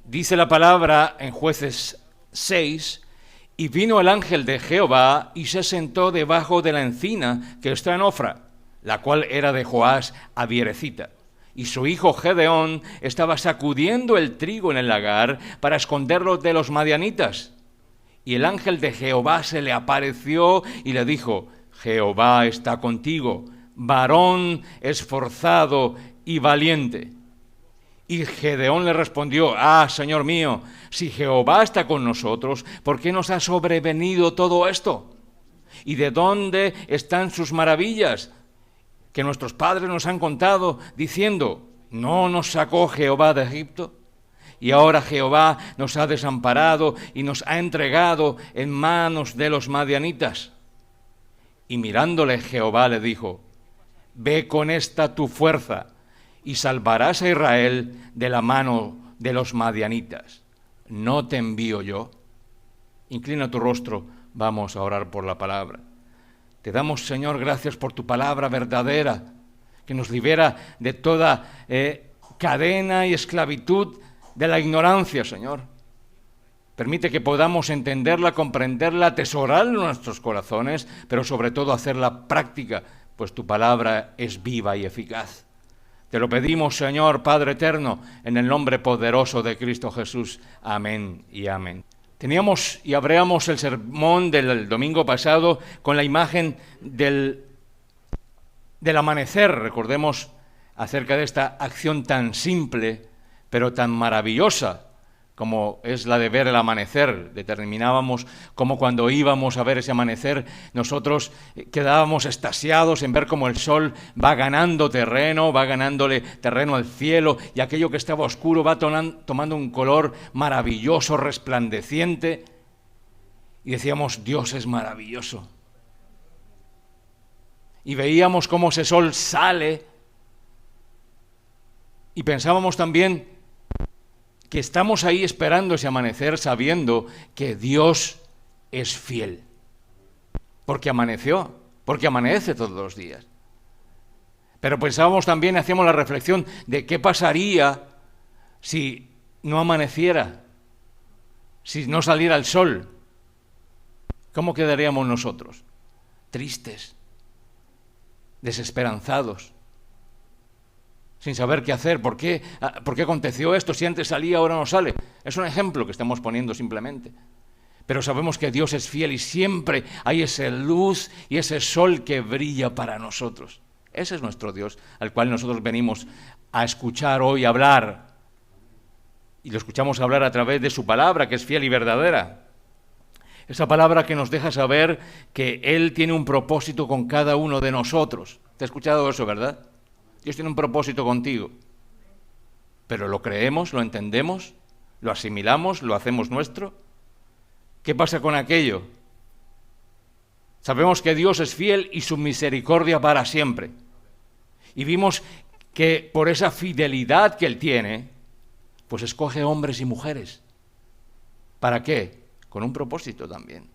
Dice la palabra en Jueces 6, y vino el ángel de Jehová y se sentó debajo de la encina que está en Ofra, la cual era de Joás Abierecita. Y su hijo Gedeón estaba sacudiendo el trigo en el lagar para esconderlo de los madianitas. Y el ángel de Jehová se le apareció y le dijo: Jehová está contigo, varón esforzado y valiente. Y Gedeón le respondió: Señor mío, si Jehová está con nosotros, ¿por qué nos ha sobrevenido todo esto? ¿Y de dónde están sus maravillas que nuestros padres nos han contado, diciendo: ¿no nos sacó Jehová de Egipto? Y ahora Jehová nos ha desamparado y nos ha entregado en manos de los madianitas. Y mirándole Jehová le dijo: Ve con esta tu fuerza y salvarás a Israel de la mano de los madianitas. ¿No te envío yo? Inclina tu rostro, vamos a orar por la palabra. Te damos, Señor, gracias por tu palabra verdadera, que nos libera de toda cadena y esclavitud de la ignorancia, Señor. Permite que podamos entenderla, comprenderla, atesorarla en nuestros corazones, pero sobre todo hacerla práctica, pues tu palabra es viva y eficaz. Te lo pedimos, Señor, Padre eterno, en el nombre poderoso de Cristo Jesús. Amén y amén. Teníamos y abríamos el sermón del domingo pasado con la imagen del amanecer. Recordemos acerca de esta acción tan simple, pero tan maravillosa como es la de ver el amanecer. Determinábamos cómo cuando íbamos a ver ese amanecer, nosotros quedábamos extasiados en ver cómo el sol va ganando terreno, va ganándole terreno al cielo, y aquello que estaba oscuro va tomando un color maravilloso, resplandeciente, y decíamos: Dios es maravilloso. Y veíamos cómo ese sol sale, y pensábamos también que estamos ahí esperando ese amanecer, sabiendo que Dios es fiel. Porque amaneció, porque amanece todos los días. Pero pensábamos también, hacíamos la reflexión de qué pasaría si no amaneciera, si no saliera el sol. ¿Cómo quedaríamos nosotros? Tristes, desesperanzados, sin saber qué hacer. ¿Por qué aconteció esto? Si antes salía, ahora no sale. Es un ejemplo que estamos poniendo simplemente. Pero sabemos que Dios es fiel y siempre hay esa luz y ese sol que brilla para nosotros. Ese es nuestro Dios, al cual nosotros venimos a escuchar hoy hablar. Y lo escuchamos hablar a través de su palabra, que es fiel y verdadera. Esa palabra que nos deja saber que Él tiene un propósito con cada uno de nosotros. ¿Te has escuchado eso, verdad? Dios tiene un propósito contigo, pero ¿lo creemos, lo entendemos, lo asimilamos, lo hacemos nuestro? ¿Qué pasa con aquello? Sabemos que Dios es fiel y su misericordia para siempre. Y vimos que por esa fidelidad que Él tiene, pues escoge hombres y mujeres. ¿Para qué? Con un propósito también.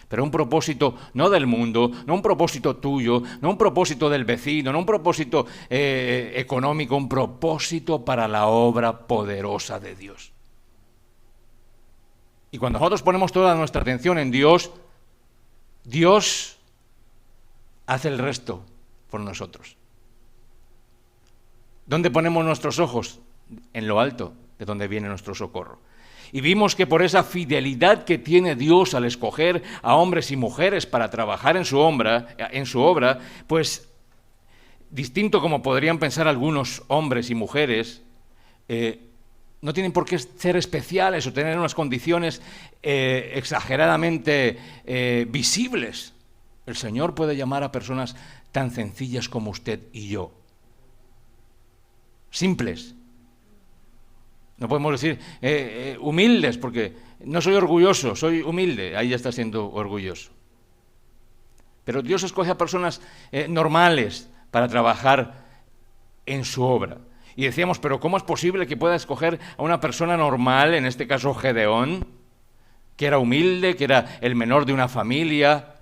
Pero un propósito no del mundo, no un propósito tuyo, no un propósito del vecino, no un propósito económico, un propósito para la obra poderosa de Dios. Y cuando nosotros ponemos toda nuestra atención en Dios, Dios hace el resto por nosotros. ¿Dónde ponemos nuestros ojos? En lo alto, de donde viene nuestro socorro. Y vimos que por esa fidelidad que tiene Dios al escoger a hombres y mujeres para trabajar en su obra, pues distinto como podrían pensar algunos hombres y mujeres, no tienen por qué ser especiales o tener unas condiciones exageradamente visibles. El Señor puede llamar a personas tan sencillas como usted y yo. Simples. No podemos decir humildes, porque no soy orgulloso, soy humilde. Ahí ya está siendo orgulloso. Pero Dios escoge a personas normales para trabajar en su obra. Y decíamos, pero ¿cómo es posible que pueda escoger a una persona normal, en este caso Gedeón, que era humilde, que era el menor de una familia,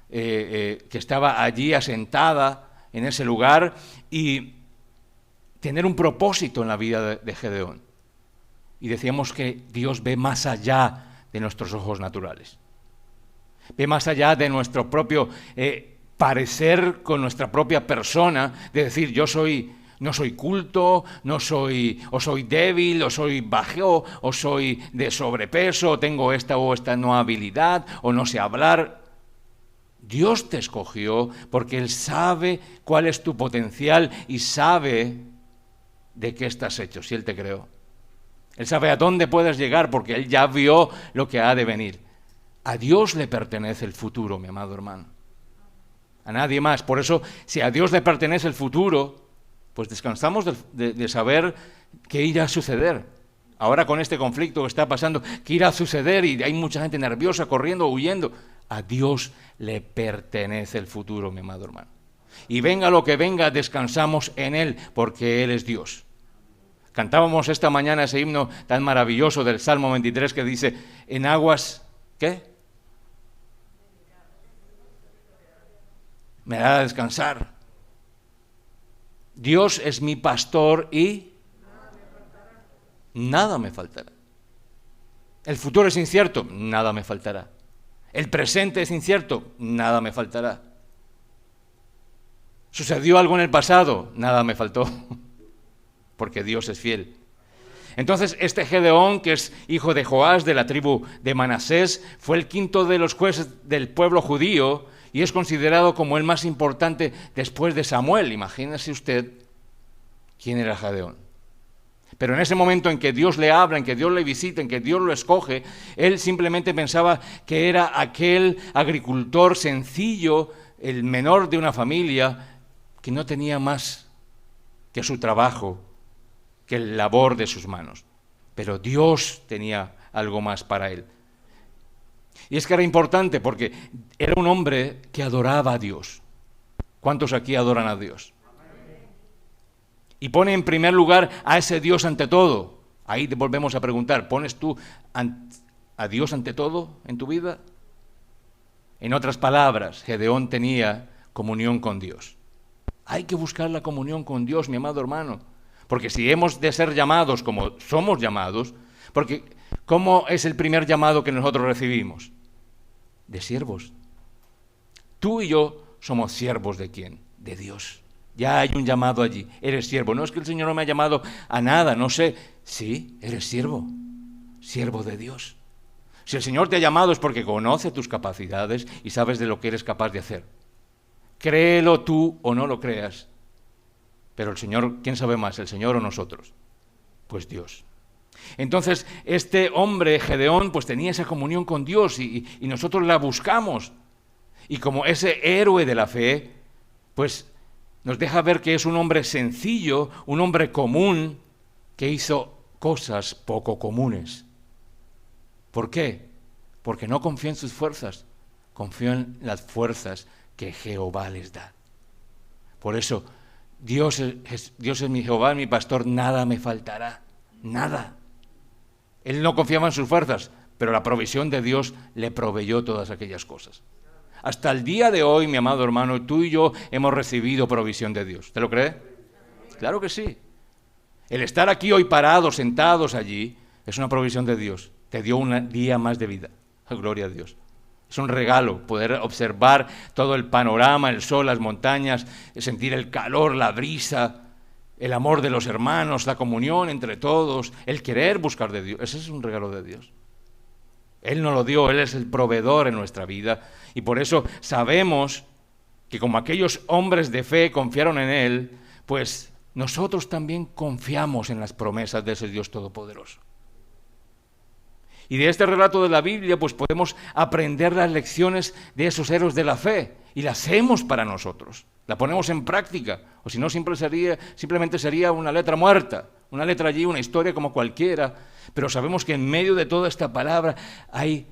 que estaba allí asentada en ese lugar, y tener un propósito en la vida de Gedeón? y decíamos que Dios ve más allá de nuestros ojos naturales. Ve más allá de nuestro propio parecer con nuestra propia persona, de decir no soy culto, o soy débil, o soy bajo, o soy de sobrepeso, o tengo esta o esta no habilidad, o no sé hablar. Dios te escogió porque Él sabe cuál es tu potencial y sabe de qué estás hecho, si Él te creó. Él sabe a dónde puedes llegar porque Él ya vio lo que ha de venir. A Dios le pertenece el futuro, mi amado hermano. A nadie más. Por eso, si a Dios le pertenece el futuro, pues descansamos de saber qué irá a suceder. Ahora con este conflicto que está pasando, qué irá a suceder y hay mucha gente nerviosa, corriendo, huyendo. A Dios le pertenece el futuro, mi amado hermano. Y venga lo que venga, descansamos en Él, porque Él es Dios. Cantábamos esta mañana ese himno tan maravilloso del Salmo 23 que dice, en aguas, ¿qué? Me hará descansar. Dios es mi pastor y nada me faltará. El futuro es incierto, nada me faltará. El presente es incierto, nada me faltará. ¿Sucedió algo en el pasado? Nada me faltó, porque Dios es fiel. Entonces, este Gedeón, que es hijo de Joás, de la tribu de Manasés, fue el quinto de los jueces del pueblo judío y es considerado como el más importante después de Samuel. Imagínese usted quién era Gedeón. Pero en ese momento en que Dios le habla, en que Dios le visita, en que Dios lo escoge, él simplemente pensaba que era aquel agricultor sencillo, el menor de una familia, que no tenía más que su trabajo, que el labor de sus manos. Pero Dios tenía algo más para él. Y es que era importante porque era un hombre que adoraba a Dios. ¿Cuántos aquí adoran a Dios? Y pone en primer lugar a ese Dios ante todo. Ahí te volvemos a preguntar, ¿pones tú a Dios ante todo en tu vida? En otras palabras, Gedeón tenía comunión con Dios. Hay que buscar la comunión con Dios, mi amado hermano. Porque si hemos de ser llamados como somos llamados, porque ¿cómo es el primer llamado que nosotros recibimos? De siervos. Tú y yo somos siervos ¿de quién? De Dios. Ya hay un llamado allí. Eres siervo. No es que el Señor no me ha llamado a nada, no sé. Sí, eres siervo. Siervo de Dios. Si el Señor te ha llamado es porque conoce tus capacidades y sabes de lo que eres capaz de hacer. Créelo tú o no lo creas. Pero el Señor, ¿quién sabe más, el Señor o nosotros? Pues Dios. Entonces, este hombre, Gedeón, pues tenía esa comunión con Dios y nosotros la buscamos. Y como ese héroe de la fe, pues nos deja ver que es un hombre sencillo, un hombre común, que hizo cosas poco comunes. ¿Por qué? Porque no confió en sus fuerzas, confió en las fuerzas que Jehová les da. Por eso, Dios es mi Jehová, mi pastor, nada me faltará, nada. Él no confiaba en sus fuerzas, pero la provisión de Dios le proveyó todas aquellas cosas. Hasta el día de hoy, mi amado hermano, tú y yo hemos recibido provisión de Dios. ¿Te lo cree? Claro que sí. El estar aquí hoy parados, sentados allí, es una provisión de Dios. Te dio un día más de vida. Gloria a Dios. Es un regalo poder observar todo el panorama, el sol, las montañas, sentir el calor, la brisa, el amor de los hermanos, la comunión entre todos, el querer buscar de Dios. Ese es un regalo de Dios. Él nos lo dio, Él es el proveedor en nuestra vida y por eso sabemos que como aquellos hombres de fe confiaron en Él, pues nosotros también confiamos en las promesas de ese Dios todopoderoso. Y de este relato de la Biblia, pues podemos aprender las lecciones de esos héroes de la fe y las hacemos para nosotros. La ponemos en práctica, o si no simplemente sería una letra muerta, una letra allí, una historia como cualquiera, pero sabemos que en medio de toda esta palabra hay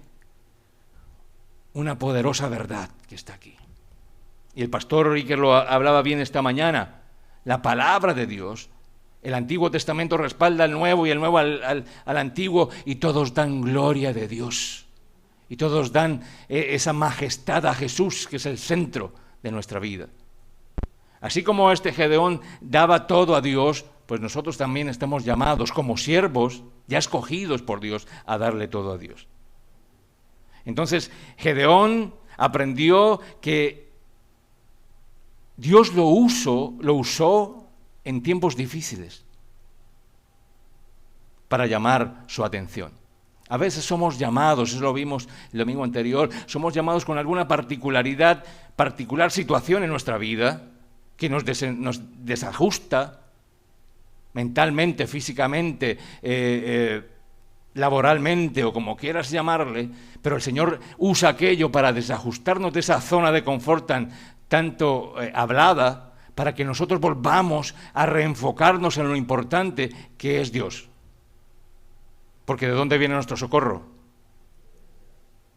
una poderosa verdad que está aquí. Y el pastor Ricker lo hablaba bien esta mañana, la palabra de Dios. El Antiguo Testamento respalda al Nuevo y el Nuevo al Antiguo y todos dan gloria de Dios. Y todos dan esa majestad a Jesús, que es el centro de nuestra vida. Así como este Gedeón daba todo a Dios, pues nosotros también estamos llamados como siervos ya escogidos por Dios a darle todo a Dios. Entonces, Gedeón aprendió que Dios lo usó en tiempos difíciles para llamar su atención. A veces somos llamados, eso lo vimos el domingo anterior, somos llamados con alguna particular situación en nuestra vida que nos desajusta mentalmente, físicamente, laboralmente o como quieras llamarle, pero el Señor usa aquello para desajustarnos de esa zona de confort tanto hablada, para que nosotros volvamos a reenfocarnos en lo importante que es Dios. Porque ¿de dónde viene nuestro socorro?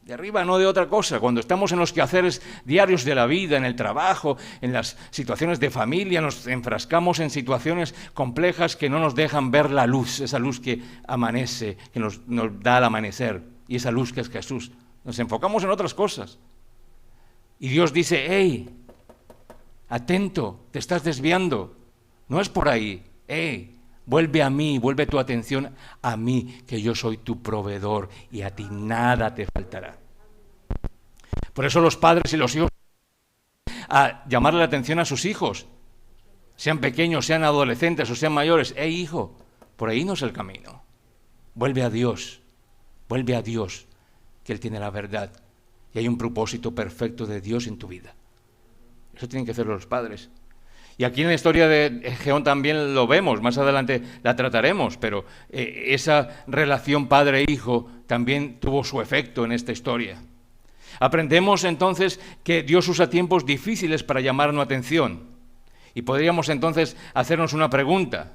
De arriba, no de otra cosa. Cuando estamos en los quehaceres diarios de la vida, en el trabajo, en las situaciones de familia, nos enfrascamos en situaciones complejas que no nos dejan ver la luz, esa luz que amanece, que nos da al amanecer, y esa luz que es Jesús. Nos enfocamos en otras cosas. Y Dios dice, hey, atento, te estás desviando. No es por ahí, hey. Vuelve a mí, vuelve tu atención a mí, que yo soy tu proveedor y a ti nada te faltará. Por eso los padres y los hijos a llamarle la atención a sus hijos, sean pequeños, sean adolescentes o sean mayores. Hijo, por ahí no es el camino. Vuelve a Dios, que Él tiene la verdad y hay un propósito perfecto de Dios en tu vida. Eso tienen que hacer los padres. Y aquí en la historia de Gedeón también lo vemos, más adelante la trataremos, pero esa relación padre-hijo también tuvo su efecto en esta historia. Aprendemos entonces que Dios usa tiempos difíciles para llamar nuestra atención. Y podríamos entonces hacernos una pregunta.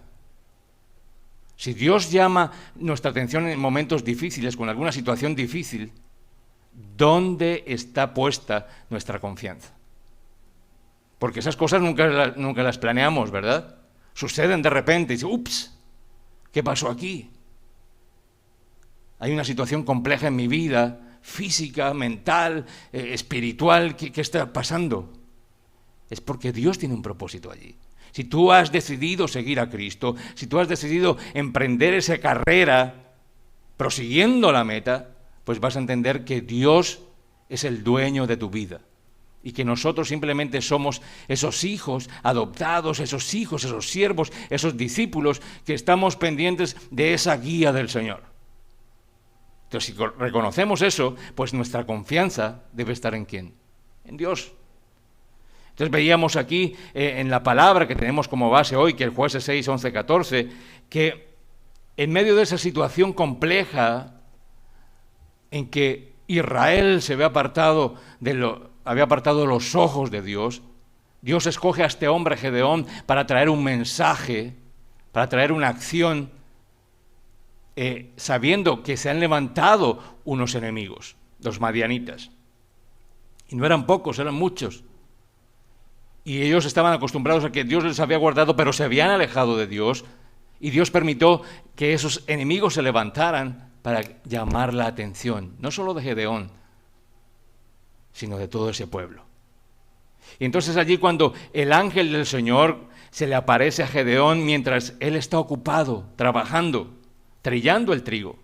Si Dios llama nuestra atención en momentos difíciles, con alguna situación difícil, ¿dónde está puesta nuestra confianza? Porque esas cosas nunca las planeamos, ¿verdad? Suceden de repente y dices, ups, ¿qué pasó aquí? Hay una situación compleja en mi vida, física, mental, espiritual, ¿qué está pasando? Es porque Dios tiene un propósito allí. Si tú has decidido seguir a Cristo, si tú has decidido emprender esa carrera prosiguiendo la meta, pues vas a entender que Dios es el dueño de tu vida. Y que nosotros simplemente somos esos hijos adoptados, esos siervos, esos discípulos que estamos pendientes de esa guía del Señor. Entonces, si reconocemos eso, pues nuestra confianza debe estar ¿en quién? En Dios. Entonces veíamos aquí en la palabra que tenemos como base hoy, que el Jueces 6, 11, 14, que en medio de esa situación compleja en que Israel se había apartado los ojos de Dios, Dios escoge a este hombre Gedeón para traer un mensaje, para traer una acción, sabiendo que se han levantado unos enemigos, los madianitas. Y no eran pocos, eran muchos. Y ellos estaban acostumbrados a que Dios les había guardado, pero se habían alejado de Dios, y Dios permitió que esos enemigos se levantaran para llamar la atención, no solo de Gedeón, sino de todo ese pueblo. Y entonces allí cuando el ángel del Señor se le aparece a Gedeón mientras él está ocupado, trabajando, trillando el trigo,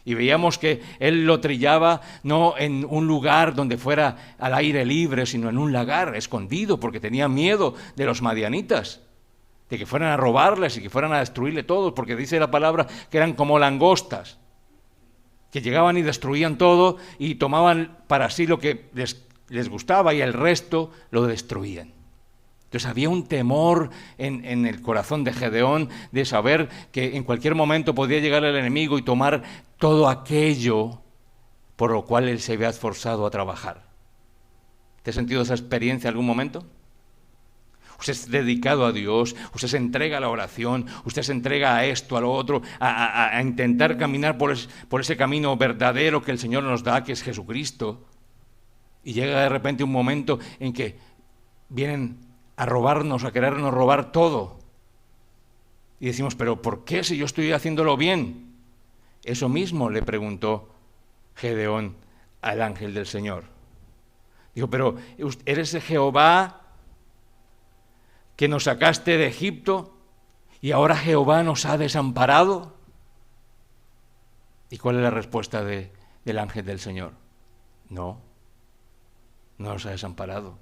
y veíamos que él lo trillaba no en un lugar donde fuera al aire libre, sino en un lagar escondido, porque tenía miedo de los madianitas, de que fueran a robarles y que fueran a destruirle todo, porque dice la palabra que eran como langostas, que llegaban y destruían todo y tomaban para sí lo que les gustaba y el resto lo destruían. Entonces había un temor en el corazón de Gedeón de saber que en cualquier momento podía llegar el enemigo y tomar todo aquello por lo cual él se había esforzado a trabajar. ¿Te has sentido esa experiencia en algún momento? Usted es dedicado a Dios, usted se entrega a la oración, usted se entrega a esto, a lo otro, a intentar caminar por ese camino verdadero que el Señor nos da, que es Jesucristo. Y llega de repente un momento en que vienen a robarnos, a querernos robar todo. Y decimos, ¿pero por qué si yo estoy haciéndolo bien? Eso mismo le preguntó Gedeón al ángel del Señor. Dijo, pero ¿eres de Jehová que nos sacaste de Egipto y ahora Jehová nos ha desamparado? ¿Y cuál es la respuesta del ángel del Señor? No los ha desamparado.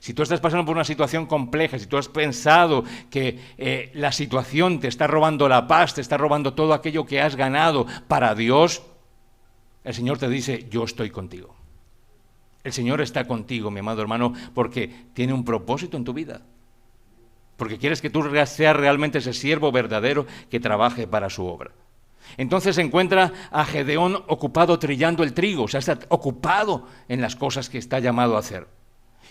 Si tú estás pasando por una situación compleja, si tú has pensado que la situación te está robando la paz, te está robando todo aquello que has ganado para Dios, el Señor te dice, yo estoy contigo. El Señor está contigo, mi amado hermano, porque tiene un propósito en tu vida. Porque quieres que tú seas realmente ese siervo verdadero que trabaje para su obra. Entonces se encuentra a Gedeón ocupado trillando el trigo, o sea, está ocupado en las cosas que está llamado a hacer.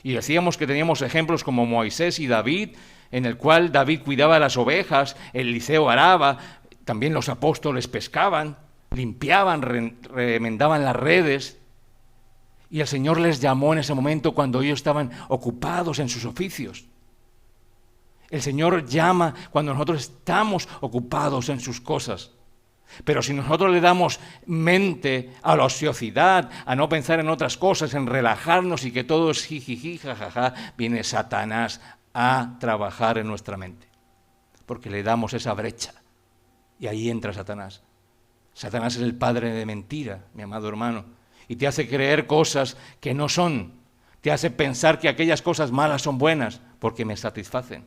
Y decíamos que teníamos ejemplos como Moisés y David, en el cual David cuidaba las ovejas, Eliseo araba, también los apóstoles pescaban, limpiaban, remendaban las redes. Y el Señor les llamó en ese momento cuando ellos estaban ocupados en sus oficios. El Señor llama cuando nosotros estamos ocupados en sus cosas. Pero si nosotros le damos mente a la ociosidad, a no pensar en otras cosas, en relajarnos y que todo es jijiji, jajaja, viene Satanás a trabajar en nuestra mente. Porque le damos esa brecha. Y ahí entra Satanás. Satanás es el padre de mentira, mi amado hermano. Y te hace creer cosas que no son. Te hace pensar que aquellas cosas malas son buenas porque me satisfacen.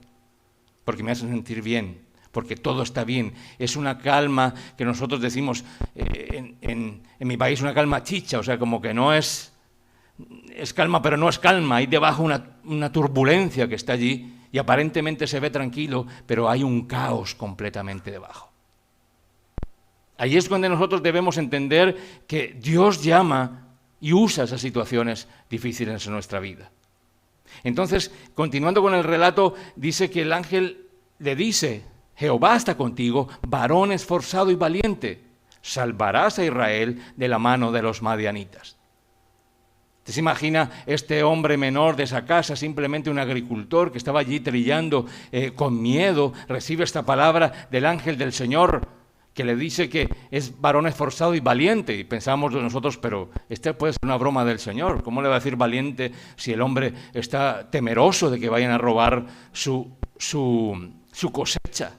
Porque me hacen sentir bien. Porque todo está bien. Es una calma que nosotros decimos en mi país, una calma chicha, o sea, como que no es calma, pero no es calma. Hay debajo una turbulencia que está allí y aparentemente se ve tranquilo, pero hay un caos completamente debajo. Ahí es cuando nosotros debemos entender que Dios llama y usa esas situaciones difíciles en nuestra vida. Entonces, continuando con el relato, dice que el ángel le dice: Jehová está contigo, varón esforzado y valiente, salvarás a Israel de la mano de los madianitas. ¿Te se imagina este hombre menor de esa casa, simplemente un agricultor que estaba allí trillando con miedo, recibe esta palabra del ángel del Señor que le dice que es varón esforzado y valiente? Y pensamos nosotros, pero puede ser una broma del Señor. ¿Cómo le va a decir valiente si el hombre está temeroso de que vayan a robar su cosecha?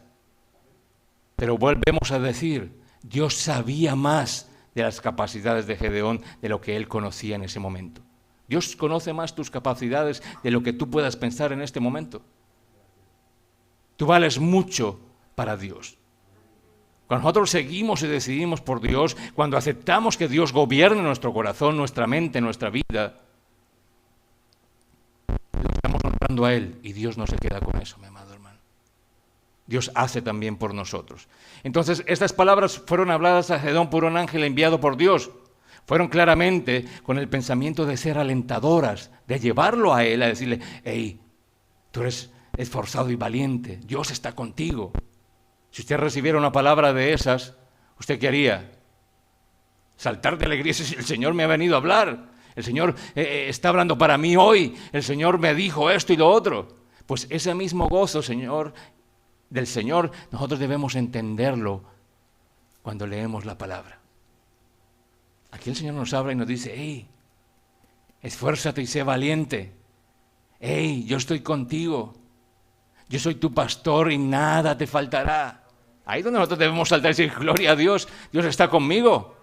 Pero volvemos a decir, Dios sabía más de las capacidades de Gedeón de lo que él conocía en ese momento. Dios conoce más tus capacidades de lo que tú puedas pensar en este momento. Tú vales mucho para Dios. Cuando nosotros seguimos y decidimos por Dios, cuando aceptamos que Dios gobierne nuestro corazón, nuestra mente, nuestra vida, lo estamos honrando a Él y Dios no se queda con eso, mi amado hermano. Dios hace también por nosotros. Entonces, estas palabras fueron habladas a Gedeón por un ángel enviado por Dios. Fueron claramente con el pensamiento de ser alentadoras, de llevarlo a él, a decirle: hey, tú eres esforzado y valiente, Dios está contigo. Si usted recibiera una palabra de esas, ¿usted qué haría? Saltar de alegría si el Señor me ha venido a hablar. El Señor está hablando para mí hoy. El Señor me dijo esto y lo otro. Pues ese mismo gozo, del Señor, nosotros debemos entenderlo cuando leemos la palabra. Aquí el Señor nos habla y nos dice: hey, esfuérzate y sé valiente. Hey, yo estoy contigo. Yo soy tu pastor y nada te faltará. Ahí es donde nosotros debemos saltar y decir: gloria a Dios, Dios está conmigo.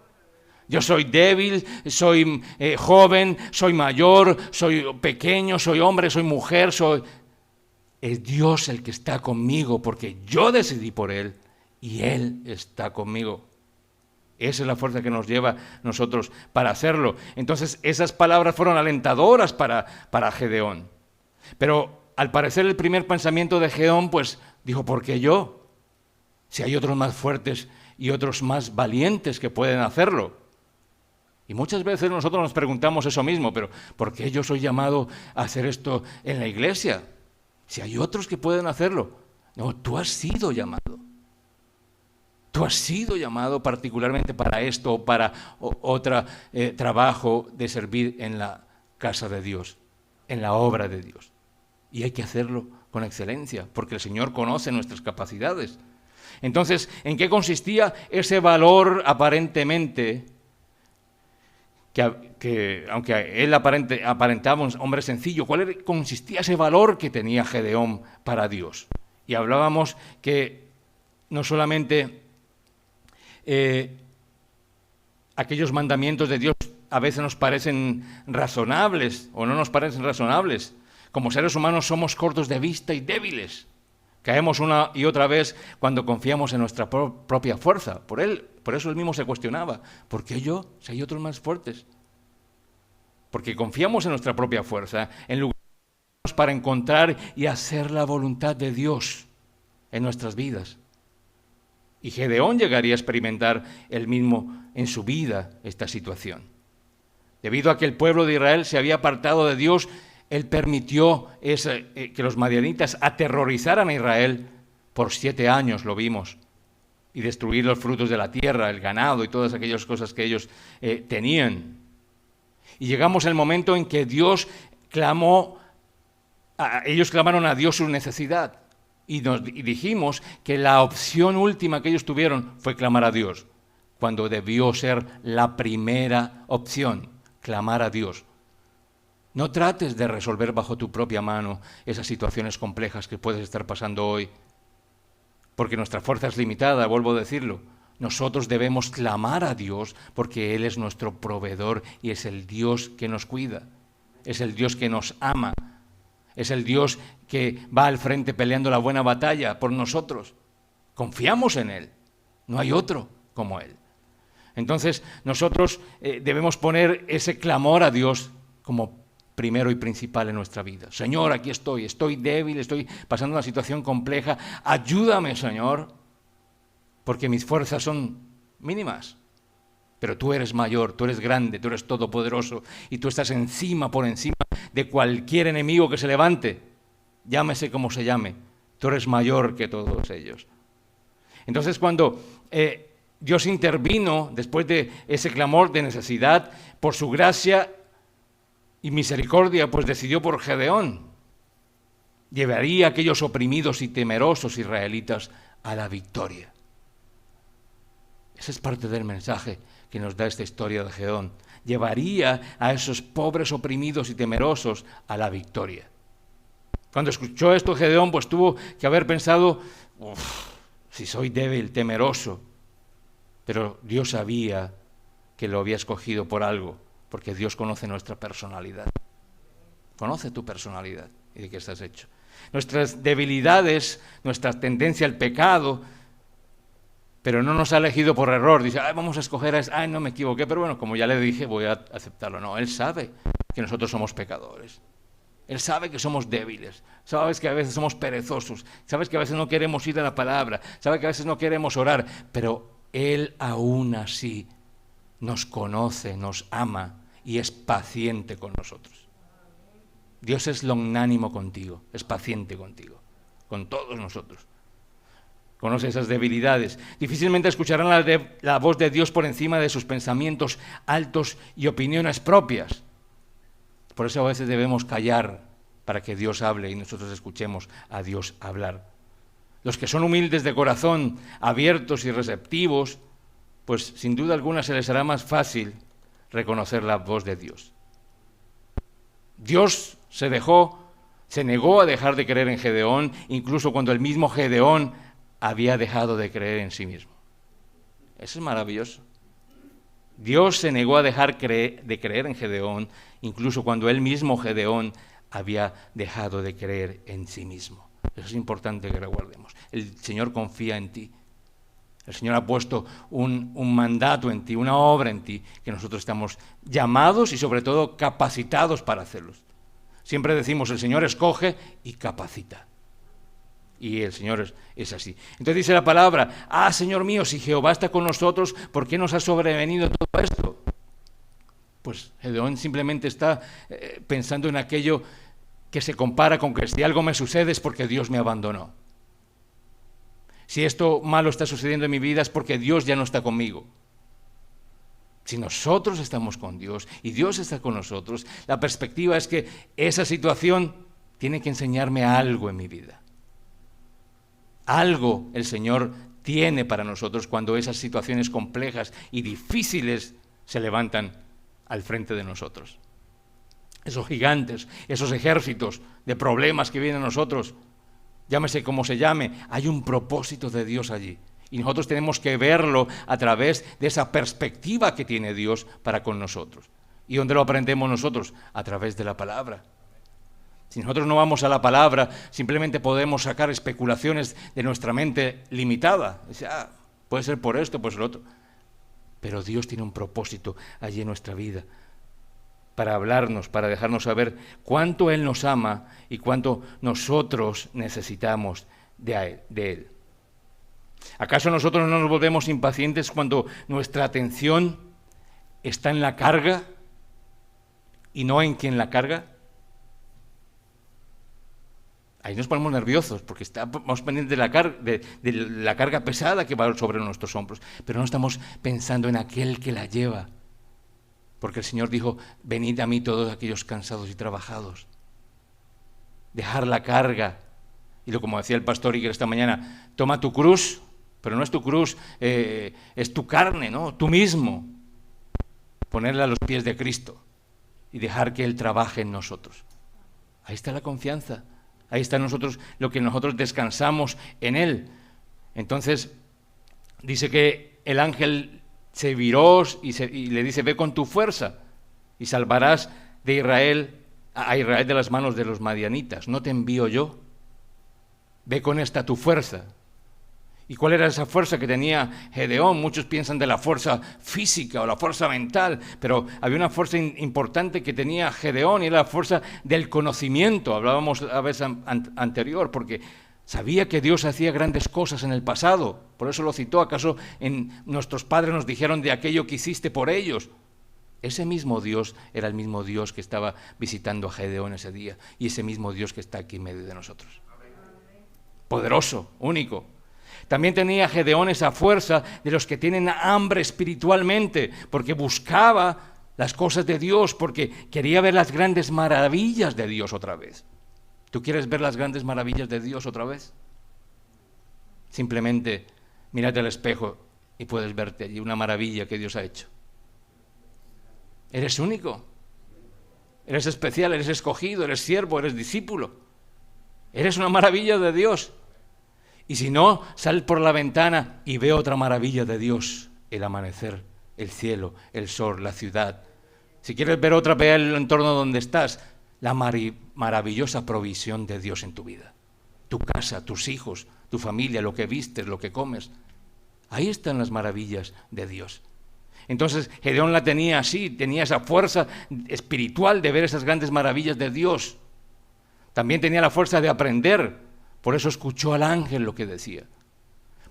Yo soy débil, soy joven, soy mayor, soy pequeño, soy hombre, soy mujer, Es Dios el que está conmigo porque yo decidí por Él y Él está conmigo. Esa es la fuerza que nos lleva nosotros para hacerlo. Entonces, esas palabras fueron alentadoras para Gedeón. Pero al parecer el primer pensamiento de Gedeón, pues dijo: ¿por qué yo? Si hay otros más fuertes y otros más valientes que pueden hacerlo. Y muchas veces nosotros nos preguntamos eso mismo: pero ¿por qué yo soy llamado a hacer esto en la iglesia? Si hay otros que pueden hacerlo. No, tú has sido llamado. Tú has sido llamado particularmente para esto o para otro trabajo de servir en la casa de Dios, en la obra de Dios. Y hay que hacerlo con excelencia, porque el Señor conoce nuestras capacidades. Entonces, ¿en qué consistía ese valor aparentemente, que aunque él aparentaba un hombre sencillo, cuál consistía ese valor que tenía Gedeón para Dios? Y hablábamos que no solamente aquellos mandamientos de Dios a veces nos parecen razonables o no nos parecen razonables. Como seres humanos somos cortos de vista y débiles. Caemos una y otra vez cuando confiamos en nuestra propia fuerza. Por eso él mismo se cuestionaba, ¿por qué yo si hay otros más fuertes? Porque confiamos en nuestra propia fuerza en lugar de para encontrar y hacer la voluntad de Dios en nuestras vidas. Y Gedeón llegaría a experimentar él mismo en su vida esta situación. Debido a que el pueblo de Israel se había apartado de Dios, él permitió que los madianitas aterrorizaran a Israel por 7 años, lo vimos, y destruir los frutos de la tierra, el ganado y todas aquellas cosas que ellos tenían. Y llegamos al momento en que Dios ellos clamaron a Dios su necesidad. Y dijimos que la opción última que ellos tuvieron fue clamar a Dios, cuando debió ser la primera opción, clamar a Dios. No trates de resolver bajo tu propia mano esas situaciones complejas que puedes estar pasando hoy, porque nuestra fuerza es limitada, vuelvo a decirlo. Nosotros debemos clamar a Dios porque Él es nuestro proveedor y es el Dios que nos cuida, es el Dios que nos ama. Es el Dios que va al frente peleando la buena batalla por nosotros. Confiamos en Él. No hay otro como Él. Entonces, nosotros debemos poner ese clamor a Dios como primero y principal en nuestra vida. Señor, aquí estoy débil, estoy pasando una situación compleja. Ayúdame, Señor, porque mis fuerzas son mínimas. Pero tú eres mayor, tú eres grande, tú eres todopoderoso y tú estás por encima de cualquier enemigo que se levante, llámese como se llame, tú eres mayor que todos ellos. Entonces cuando Dios intervino después de ese clamor de necesidad, por su gracia y misericordia, pues decidió por Gedeón, llevaría a aquellos oprimidos y temerosos israelitas a la victoria. Esa es parte del mensaje que nos da esta historia de Gedeón. Llevaría a esos pobres oprimidos y temerosos a la victoria. Cuando escuchó esto Gedeón, pues tuvo que haber pensado, si soy débil, temeroso. Pero Dios sabía que lo había escogido por algo, porque Dios conoce nuestra personalidad. Conoce tu personalidad y de qué estás hecho. Nuestras debilidades, nuestra tendencia al pecado, pero no nos ha elegido por error. Dice, vamos a escoger no me equivoqué, pero bueno, como ya le dije, voy a aceptarlo. No, Él sabe que nosotros somos pecadores. Él sabe que somos débiles. Sabes que a veces somos perezosos. Sabes que a veces no queremos ir a la palabra. Sabes que a veces no queremos orar. Pero Él aún así nos conoce, nos ama y es paciente con nosotros. Dios es longanimo contigo, es paciente contigo, con todos nosotros. Conoce esas debilidades. Difícilmente escucharán la voz de Dios por encima de sus pensamientos altos y opiniones propias. Por eso a veces debemos callar para que Dios hable y nosotros escuchemos a Dios hablar. Los que son humildes de corazón, abiertos y receptivos, pues sin duda alguna se les hará más fácil reconocer la voz de Dios. Dios se negó a dejar de creer en Gedeón, incluso cuando el mismo Gedeón había dejado de creer en sí mismo. Eso es maravilloso. Dios se negó a dejar de creer en Gedeón, incluso cuando él mismo, Gedeón, había dejado de creer en sí mismo. Eso es importante que reguardemos. El Señor confía en ti. El Señor ha puesto un mandato en ti, una obra en ti, que nosotros estamos llamados y sobre todo capacitados para hacerlos. Siempre decimos, el Señor escoge y capacita. Y el Señor es así. Entonces dice la palabra, Señor mío, si Jehová está con nosotros, ¿por qué nos ha sobrevenido todo esto? Pues Gedeón simplemente está pensando en aquello que se compara con que si algo me sucede es porque Dios me abandonó. Si esto malo está sucediendo en mi vida es porque Dios ya no está conmigo. Si nosotros estamos con Dios y Dios está con nosotros, la perspectiva es que esa situación tiene que enseñarme algo en mi vida. Algo el Señor tiene para nosotros cuando esas situaciones complejas y difíciles se levantan al frente de nosotros. Esos gigantes, esos ejércitos de problemas que vienen a nosotros, llámese como se llame, hay un propósito de Dios allí. Y nosotros tenemos que verlo a través de esa perspectiva que tiene Dios para con nosotros. ¿Y dónde lo aprendemos nosotros? A través de la palabra. Si nosotros no vamos a la palabra, simplemente podemos sacar especulaciones de nuestra mente limitada. Dice, puede ser por esto, pues lo otro. Pero Dios tiene un propósito allí en nuestra vida, para hablarnos, para dejarnos saber cuánto Él nos ama y cuánto nosotros necesitamos de Él. ¿Acaso nosotros no nos volvemos impacientes cuando nuestra atención está en la carga y no en quien la carga? Ahí nos ponemos nerviosos porque estamos pendientes de la carga pesada que va sobre nuestros hombros, pero no estamos pensando en aquel que la lleva. Porque el Señor dijo, venid a mí todos aquellos cansados y trabajados. Dejar la carga. Y como decía el pastor Iker esta mañana, toma tu cruz, pero no es tu cruz, es tu carne, ¿no? Tú mismo. Ponerla a los pies de Cristo y dejar que Él trabaje en nosotros. Ahí está la confianza. Ahí está nosotros lo que nosotros descansamos en Él. Entonces, dice que el ángel se viró y le dice, ve con tu fuerza y salvarás a Israel de las manos de los madianitas. ¿No te envío yo? Ve con esta tu fuerza. ¿Y cuál era esa fuerza que tenía Gedeón? Muchos piensan de la fuerza física o la fuerza mental, pero había una fuerza importante que tenía Gedeón y era la fuerza del conocimiento. Hablábamos la vez anterior, porque sabía que Dios hacía grandes cosas en el pasado. Por eso lo citó. ¿Acaso nuestros padres nos dijeron de aquello que hiciste por ellos? Ese mismo Dios era el mismo Dios que estaba visitando a Gedeón ese día y ese mismo Dios que está aquí en medio de nosotros. Poderoso, único. También tenía Gedeón esa fuerza de los que tienen hambre espiritualmente, porque buscaba las cosas de Dios, porque quería ver las grandes maravillas de Dios otra vez. ¿Tú quieres ver las grandes maravillas de Dios otra vez? Simplemente mírate al espejo y puedes verte allí una maravilla que Dios ha hecho. Eres único, eres especial, eres escogido, eres siervo, eres discípulo. Eres una maravilla de Dios. Y si no, sal por la ventana y ve otra maravilla de Dios, el amanecer, el cielo, el sol, la ciudad. Si quieres ver otra, ve el entorno donde estás, la maravillosa provisión de Dios en tu vida. Tu casa, tus hijos, tu familia, lo que vistes, lo que comes. Ahí están las maravillas de Dios. Entonces Gedeón la tenía así, tenía esa fuerza espiritual de ver esas grandes maravillas de Dios. También tenía la fuerza de aprender. Por eso escuchó al ángel lo que decía.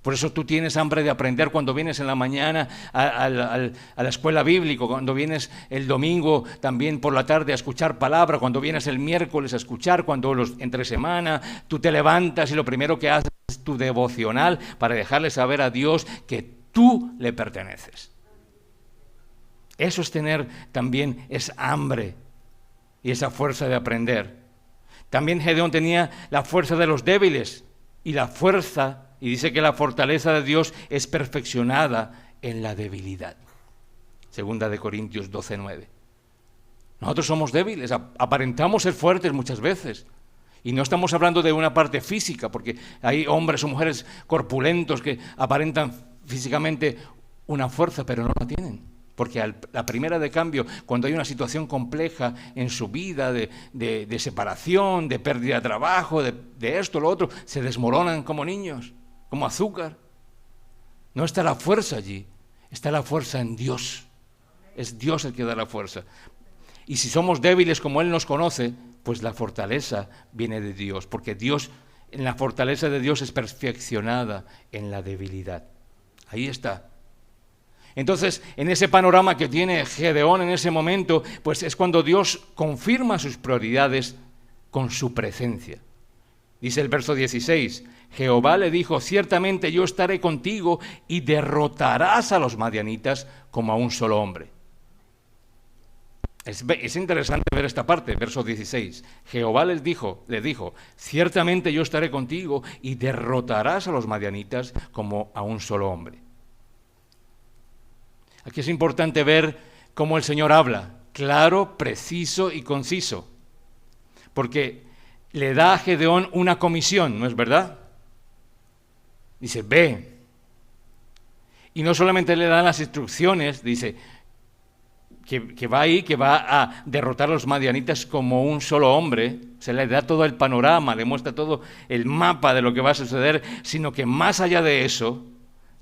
Por eso tú tienes hambre de aprender cuando vienes en la mañana a la escuela bíblica, cuando vienes el domingo también por la tarde a escuchar palabra, cuando vienes el miércoles a escuchar, cuando entre semana tú te levantas y lo primero que haces es tu devocional para dejarle saber a Dios que tú le perteneces. Eso es tener también esa hambre y esa fuerza de aprender. También Gedeón tenía la fuerza de los débiles y dice que la fortaleza de Dios es perfeccionada en la debilidad. Segunda de Corintios 12:9. Nosotros somos débiles, aparentamos ser fuertes muchas veces. Y no estamos hablando de una parte física, porque hay hombres o mujeres corpulentos que aparentan físicamente una fuerza, pero no la tienen. Porque la primera de cambio, cuando hay una situación compleja en su vida de separación, de pérdida de trabajo, de esto, lo otro, se desmoronan como niños, como azúcar. No está la fuerza allí, está la fuerza en Dios. Es Dios el que da la fuerza. Y si somos débiles como Él nos conoce, pues la fortaleza viene de Dios, porque Dios, en la fortaleza de Dios es perfeccionada en la debilidad. Ahí está. Entonces, en ese panorama que tiene Gedeón en ese momento, pues es cuando Dios confirma sus prioridades con su presencia. Dice el verso 16, Jehová le dijo, ciertamente yo estaré contigo y derrotarás a los madianitas como a un solo hombre. Es interesante ver esta parte, verso 16. Jehová le dijo, ciertamente yo estaré contigo y derrotarás a los madianitas como a un solo hombre. Aquí es importante ver cómo el Señor habla, claro, preciso y conciso, porque le da a Gedeón una comisión, ¿no es verdad? Dice, ve, Y no solamente le dan las instrucciones, dice que va ahí, que va a derrotar a los madianitas como un solo hombre, se le da todo el panorama, le muestra todo el mapa de lo que va a suceder, sino que más allá de eso,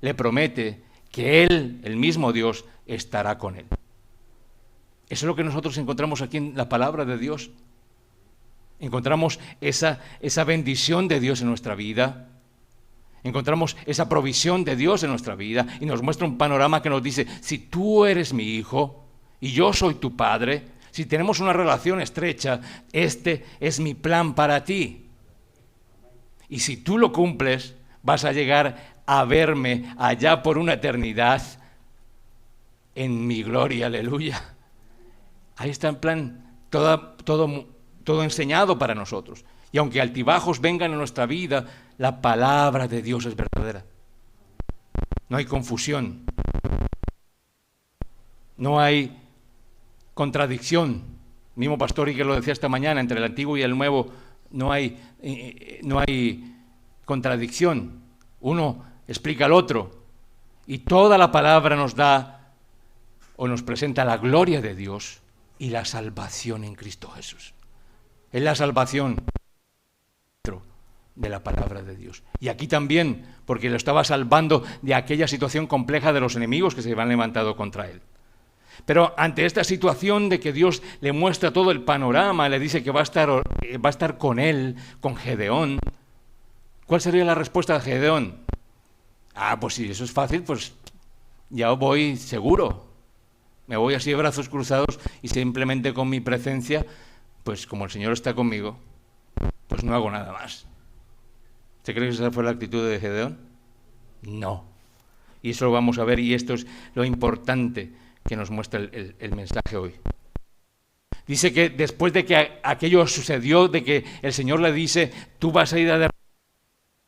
le promete que Él, el mismo Dios, estará con él. Eso es lo que nosotros encontramos aquí en la palabra de Dios. Encontramos esa bendición de Dios en nuestra vida. Encontramos esa provisión de Dios en nuestra vida y nos muestra un panorama que nos dice, si tú eres mi hijo y yo soy tu padre, si tenemos una relación estrecha, este es mi plan para ti. Y si tú lo cumples, vas a llegar a verme allá por una eternidad en mi gloria, aleluya. Ahí está en plan todo enseñado para nosotros. Y aunque altibajos vengan en nuestra vida, la palabra de Dios es verdadera. No hay confusión. No hay contradicción. El mismo pastor y que lo decía esta mañana, entre el Antiguo y el Nuevo no hay contradicción. Uno explica al otro. Y toda la palabra nos da o nos presenta la gloria de Dios y la salvación en Cristo Jesús. Es la salvación de la palabra de Dios. Y aquí también, porque lo estaba salvando de aquella situación compleja de los enemigos que se habían levantado contra él. Pero ante esta situación de que Dios le muestra todo el panorama, le dice que va a estar con él, con Gedeón, ¿cuál sería la respuesta de Gedeón? Pues si eso es fácil, pues ya voy seguro. Me voy así de brazos cruzados y simplemente con mi presencia, pues como el Señor está conmigo, pues no hago nada más. ¿Usted cree que esa fue la actitud de Gedeón? No. Y eso lo vamos a ver, y esto es lo importante que nos muestra el mensaje hoy. Dice que después de que aquello sucedió, de que el Señor le dice, tú vas a ir a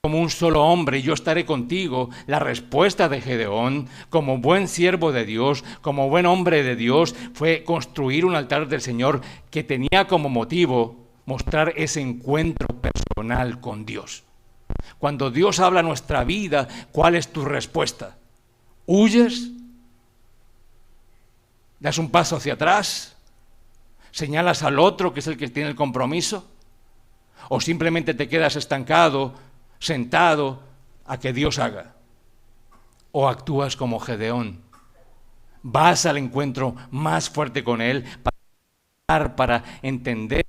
como un solo hombre, y yo estaré contigo. La respuesta de Gedeón, como buen siervo de Dios, como buen hombre de Dios, fue construir un altar del Señor que tenía como motivo mostrar ese encuentro personal con Dios. Cuando Dios habla a nuestra vida, ¿cuál es tu respuesta? ¿Huyes? ¿Das un paso hacia atrás? ¿Señalas al otro que es el que tiene el compromiso? ¿O simplemente te quedas estancado, sentado a que Dios haga? ¿O actúas como Gedeón? Vas al encuentro más fuerte con Él para entender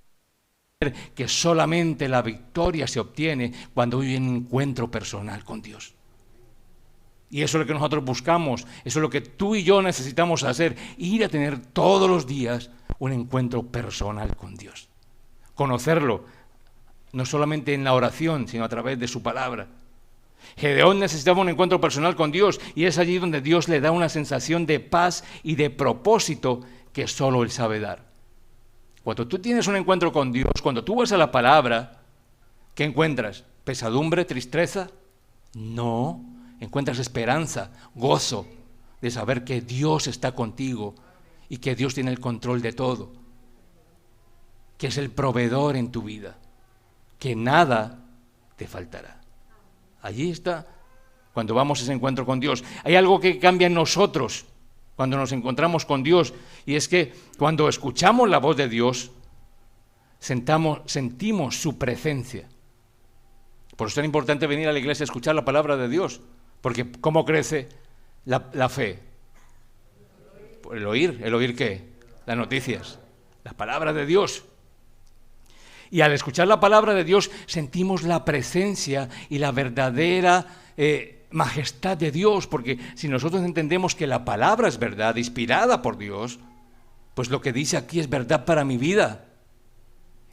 que solamente la victoria se obtiene cuando hay un encuentro personal con Dios. Y eso es lo que nosotros buscamos, eso es lo que tú y yo necesitamos hacer, ir a tener todos los días un encuentro personal con Dios. Conocerlo, no solamente en la oración, sino a través de su palabra. Gedeón necesitaba un encuentro personal con Dios, y es allí donde Dios le da una sensación de paz y de propósito que solo Él sabe dar. Cuando tú tienes un encuentro con Dios, cuando tú vas a la palabra, ¿qué encuentras? ¿Pesadumbre, tristeza? No, encuentras esperanza, gozo de saber que Dios está contigo y que Dios tiene el control de todo, que es el proveedor en tu vida, que nada te faltará. Allí está, cuando vamos a ese encuentro con Dios. Hay algo que cambia en nosotros cuando nos encontramos con Dios, y es que cuando escuchamos la voz de Dios, sentimos su presencia. Por eso es tan importante venir a la iglesia a escuchar la palabra de Dios, porque ¿cómo crece la fe? Por el oír. ¿El oír qué? Las noticias, la palabra de Dios. Y al escuchar la palabra de Dios sentimos la presencia y la verdadera majestad de Dios, porque si nosotros entendemos que la palabra es verdad, inspirada por Dios, pues lo que dice aquí es verdad para mi vida.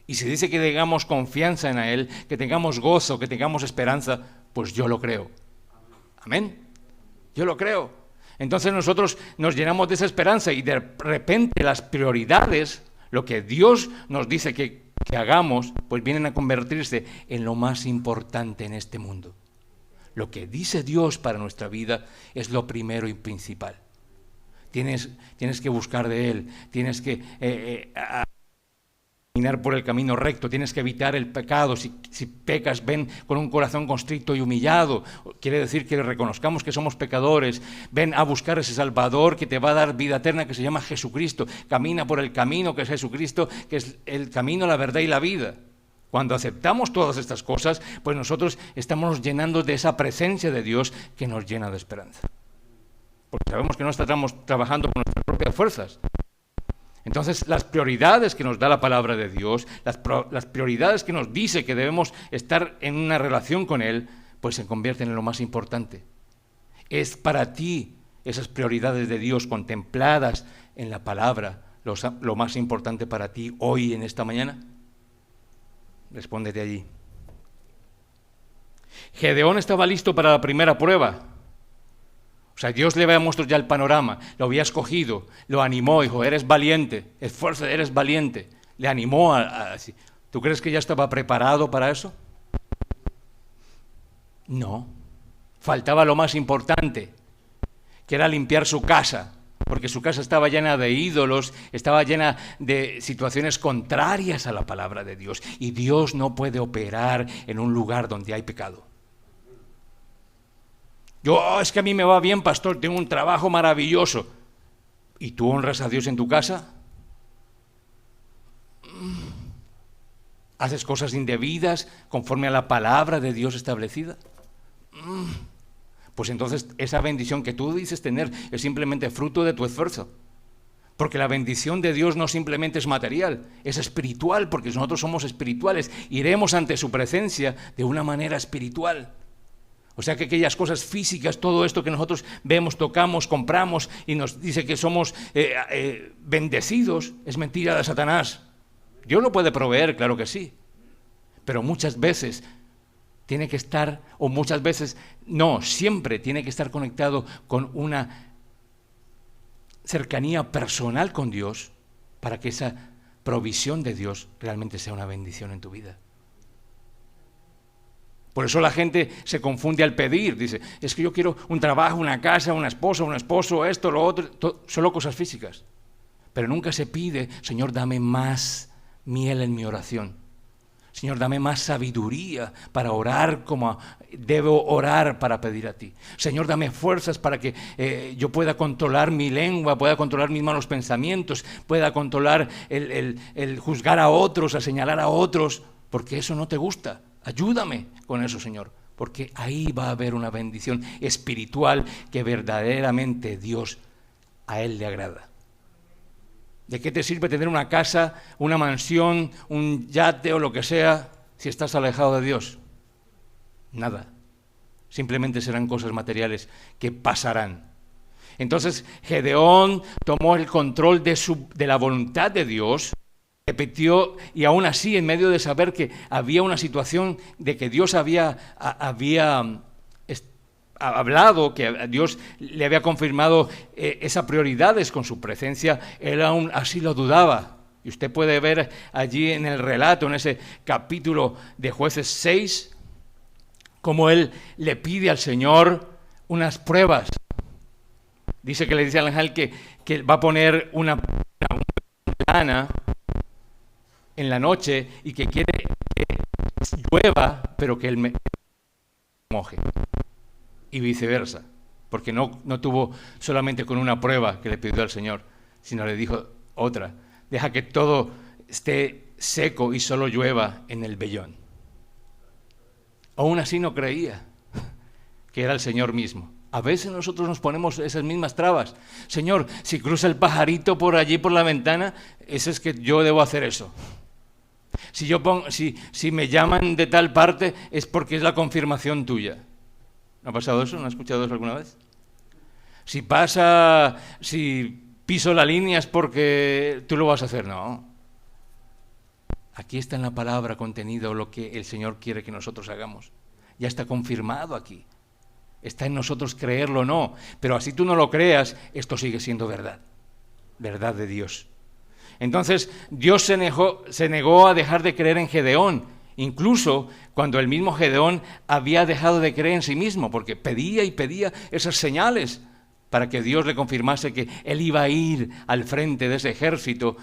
Y si dice que tengamos confianza en Él, que tengamos gozo, que tengamos esperanza, pues yo lo creo. Amén. Yo lo creo. Entonces nosotros nos llenamos de esa esperanza y de repente las prioridades, lo que Dios nos dice que hagamos, pues vienen a convertirse en lo más importante en este mundo. Lo que dice Dios para nuestra vida es lo primero y principal. Tienes que buscar de Él, tienes que caminar por el camino recto, tienes que evitar el pecado. Si pecas, ven con un corazón constricto y humillado. Quiere decir que reconozcamos que somos pecadores. Ven a buscar ese Salvador que te va a dar vida eterna, que se llama Jesucristo. Camina por el camino que es Jesucristo, que es el camino, la verdad y la vida. Cuando aceptamos todas estas cosas, pues nosotros estamos llenando de esa presencia de Dios que nos llena de esperanza. Porque sabemos que no estamos trabajando con nuestras propias fuerzas. Entonces, las prioridades que nos da la palabra de Dios, las prioridades que nos dice que debemos estar en una relación con Él, pues se convierten en lo más importante. ¿Es para ti esas prioridades de Dios contempladas en la palabra lo más importante para ti hoy, en esta mañana? Respóndete allí. Gedeón estaba listo para la primera prueba. O sea, Dios le había mostrado ya el panorama, lo había escogido, lo animó, dijo, eres valiente, esfuérzate, eres valiente. Le animó así. ¿Tú crees que ya estaba preparado para eso? No. Faltaba lo más importante, que era limpiar su casa, porque su casa estaba llena de ídolos, estaba llena de situaciones contrarias a la palabra de Dios. Y Dios no puede operar en un lugar donde hay pecado. Es que a mí me va bien, pastor, tengo un trabajo maravilloso. ¿Y tú honras a Dios en tu casa? ¿Haces cosas indebidas conforme a la palabra de Dios establecida? Pues entonces esa bendición que tú dices tener es simplemente fruto de tu esfuerzo. Porque la bendición de Dios no simplemente es material, es espiritual, porque nosotros somos espirituales. Iremos ante su presencia de una manera espiritual. O sea que aquellas cosas físicas, todo esto que nosotros vemos, tocamos, compramos y nos dice que somos bendecidos, es mentira de Satanás. Dios lo puede proveer, claro que sí, pero muchas veces tiene que estar, o muchas veces no, siempre tiene que estar conectado con una cercanía personal con Dios para que esa provisión de Dios realmente sea una bendición en tu vida. Por eso la gente se confunde al pedir, dice, es que yo quiero un trabajo, una casa, una esposa, un esposo, esto, lo otro, solo cosas físicas. Pero nunca se pide, Señor, dame más miel en mi oración. Señor, dame más sabiduría para orar como debo orar para pedir a ti. Señor, dame fuerzas para que yo pueda controlar mi lengua, pueda controlar mis malos pensamientos, pueda controlar el juzgar a otros, a señalar a otros, porque eso no te gusta. Ayúdame con eso, Señor, porque ahí va a haber una bendición espiritual que verdaderamente Dios a Él le agrada. ¿De qué te sirve tener una casa, una mansión, un yate o lo que sea si estás alejado de Dios? Nada. Simplemente serán cosas materiales que pasarán. Entonces Gedeón tomó el control de la voluntad de Dios. Repitió, y aún así, en medio de saber que había una situación de que Dios había hablado, que Dios le había confirmado esas prioridades con su presencia, él aún así lo dudaba. Y usted puede ver allí en el relato, en ese capítulo de Jueces 6, cómo él le pide al Señor unas pruebas. Dice que le dice al ángel que va a poner una lana en la noche y que quiere que llueva, pero que él me moje. Y viceversa, porque no tuvo solamente con una prueba que le pidió al Señor, sino le dijo otra: deja que todo esté seco y solo llueva en el vellón. Aún así no creía que era el Señor mismo. A veces nosotros nos ponemos esas mismas trabas. Señor, si cruza el pajarito por allí por la ventana, eso es que yo debo hacer eso. Si me llaman de tal parte es porque es la confirmación tuya. ¿No ha pasado eso? ¿No has escuchado eso alguna vez? Si piso la línea es porque tú lo vas a hacer. No. Aquí está en la palabra contenido lo que el Señor quiere que nosotros hagamos. Ya está confirmado aquí. Está en nosotros creerlo o no. Pero así tú no lo creas, esto sigue siendo verdad. Verdad de Dios. Entonces Dios se negó a dejar de creer en Gedeón, incluso cuando el mismo Gedeón había dejado de creer en sí mismo, porque pedía y pedía esas señales para que Dios le confirmase que él iba a ir al frente de ese ejército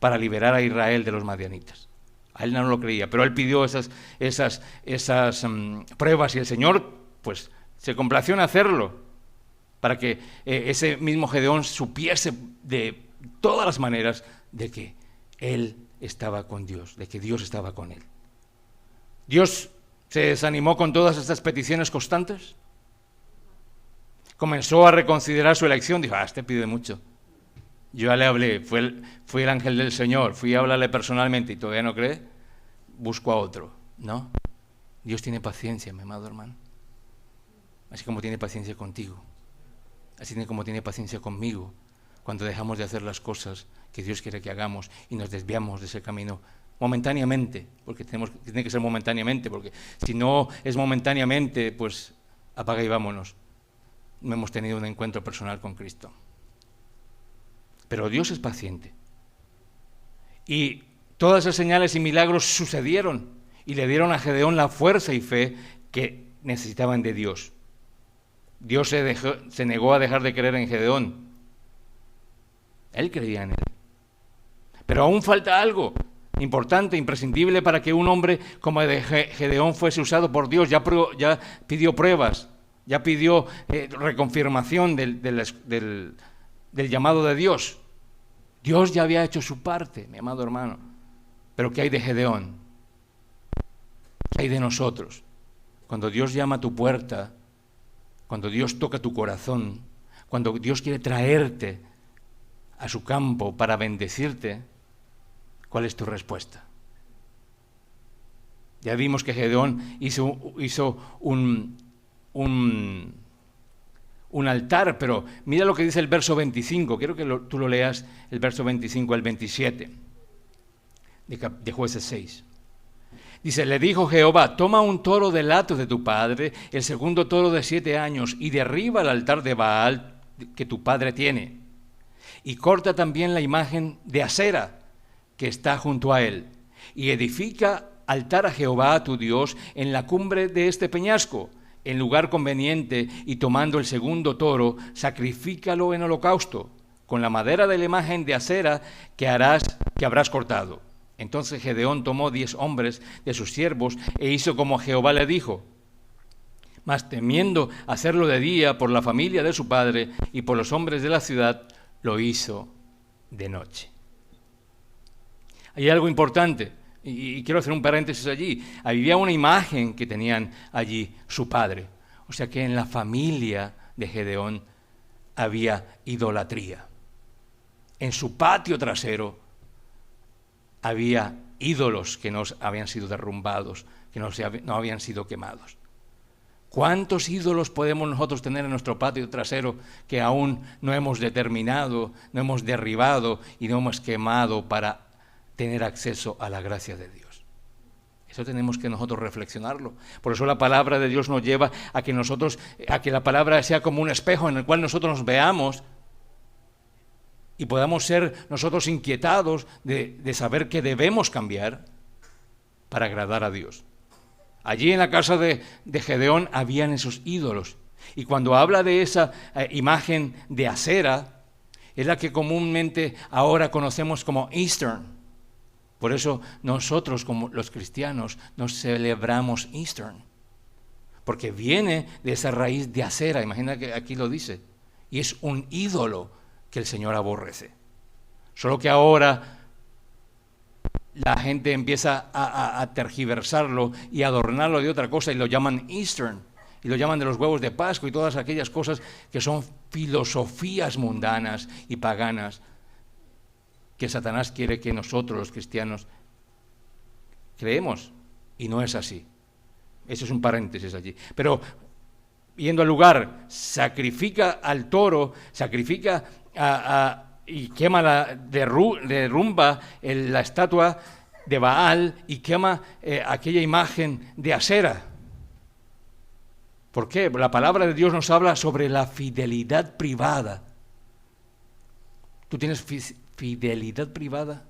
para liberar a Israel de los madianitas. A él no lo creía, pero él pidió esas pruebas y el Señor pues se complació en hacerlo para que ese mismo Gedeón supiese de todas las maneras de que él estaba con Dios, de que Dios estaba con él. Dios se desanimó con todas estas peticiones constantes. Comenzó a reconsiderar su elección, dijo, este pide mucho. Yo ya le hablé, fue el ángel del Señor, fui a hablarle personalmente y todavía no cree, busco a otro. No, Dios tiene paciencia, mi amado hermano. Así como tiene paciencia contigo, así como tiene paciencia conmigo, cuando dejamos de hacer las cosas que Dios quiere que hagamos y nos desviamos de ese camino momentáneamente, porque tiene que ser momentáneamente, porque si no es momentáneamente, pues apaga y vámonos. No hemos tenido un encuentro personal con Cristo. Pero Dios es paciente. Y todas esas señales y milagros sucedieron y le dieron a Gedeón la fuerza y fe que necesitaban de Dios. Dios se negó a dejar de creer en Gedeón. Él creía en él. Pero aún falta algo importante, imprescindible para que un hombre como Gedeón fuese usado por Dios. Ya pidió pruebas, ya pidió reconfirmación del llamado de Dios. Dios ya había hecho su parte, mi amado hermano. Pero ¿qué hay de Gedeón? ¿Qué hay de nosotros? Cuando Dios llama a tu puerta, cuando Dios toca tu corazón, cuando Dios quiere traerte a su campo para bendecirte, ¿cuál es tu respuesta? Ya vimos que Gedeón hizo un altar, pero mira lo que dice el verso 25, quiero que tú lo leas, el verso 25 al 27 de Jueces 6. Dice, le dijo Jehová, toma un toro del hato de tu padre, el segundo toro de 7 años, y derriba el altar de Baal que tu padre tiene, y corta también la imagen de Asera que está junto a él, y edifica altar a Jehová tu Dios en la cumbre de este peñasco, en lugar conveniente, y tomando el segundo toro, sacrifícalo en holocausto, con la madera de la imagen de Asera que habrás cortado. Entonces Gedeón tomó 10 hombres de sus siervos e hizo como Jehová le dijo. Mas temiendo hacerlo de día por la familia de su padre y por los hombres de la ciudad, lo hizo de noche. Hay algo importante, y quiero hacer un paréntesis allí. Había una imagen que tenían allí su padre. O sea que en la familia de Gedeón había idolatría. En su patio trasero había ídolos que no habían sido derrumbados, que no habían sido quemados. ¿Cuántos ídolos podemos nosotros tener en nuestro patio trasero que aún no hemos determinado, no hemos derribado y no hemos quemado para tener acceso a la gracia de Dios? Eso tenemos que nosotros reflexionarlo. Por eso la palabra de Dios nos lleva a que la palabra sea como un espejo en el cual nosotros nos veamos y podamos ser nosotros inquietados de saber que debemos cambiar para agradar a Dios. Allí en la casa de Gedeón habían esos ídolos. Y cuando habla de esa imagen de Asera, es la que comúnmente ahora conocemos como Easter. Por eso nosotros como los cristianos nos celebramos Easter. Porque viene de esa raíz de Asera, imagina que aquí lo dice. Y es un ídolo que el Señor aborrece. Solo que ahora la gente empieza a tergiversarlo y adornarlo de otra cosa y lo llaman Easter, y lo llaman de los huevos de Pascua y todas aquellas cosas que son filosofías mundanas y paganas que Satanás quiere que nosotros los cristianos creemos, y no es así. Eso es un paréntesis allí. Pero yendo al lugar, sacrifica al toro, sacrifica y quema, derrumba la estatua de Baal y quema aquella imagen de Asera. ¿Por qué? La palabra de Dios nos habla sobre la fidelidad privada. ¿Tú tienes fidelidad privada?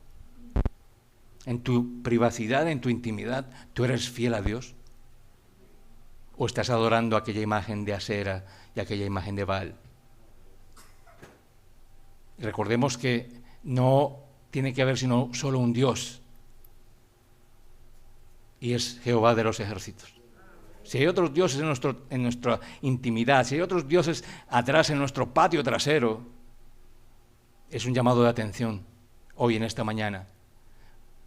En tu privacidad, en tu intimidad, ¿tú eres fiel a Dios? ¿O estás adorando aquella imagen de Asera y aquella imagen de Baal? Recordemos que no tiene que haber sino solo un Dios, y es Jehová de los ejércitos. Si hay otros dioses en nuestra intimidad, si hay otros dioses atrás en nuestro patio trasero, es un llamado de atención hoy en esta mañana.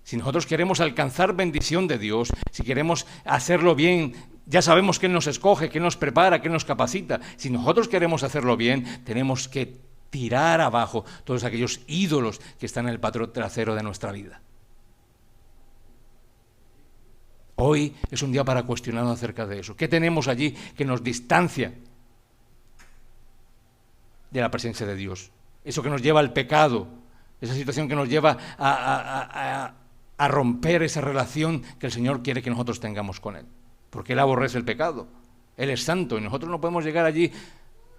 Si nosotros queremos alcanzar bendición de Dios, si queremos hacerlo bien, ya sabemos que Él nos escoge, que Él nos prepara, que Él nos capacita. Si nosotros queremos hacerlo bien, tenemos que tirar abajo todos aquellos ídolos que están en el patio trasero de nuestra vida. Hoy es un día para cuestionarnos acerca de eso. ¿Qué tenemos allí que nos distancia de la presencia de Dios? Eso que nos lleva al pecado, esa situación que nos lleva a romper esa relación que el Señor quiere que nosotros tengamos con Él. Porque Él aborrece el pecado. Él es santo y nosotros no podemos llegar allí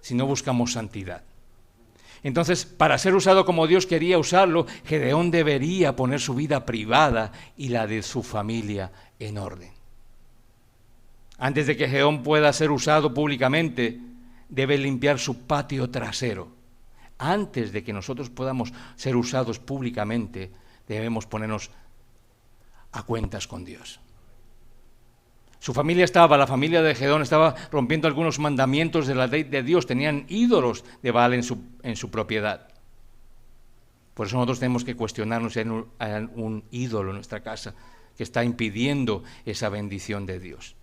si no buscamos santidad. Entonces, para ser usado como Dios quería usarlo, Gedeón debería poner su vida privada y la de su familia en orden. Antes de que Gedeón pueda ser usado públicamente, debe limpiar su patio trasero. Antes de que nosotros podamos ser usados públicamente, debemos ponernos a cuentas con Dios. La familia de Gedeón estaba rompiendo algunos mandamientos de la ley de Dios, tenían ídolos de Baal en su propiedad. Por eso nosotros tenemos que cuestionarnos si hay un ídolo en nuestra casa que está impidiendo esa bendición de Dios.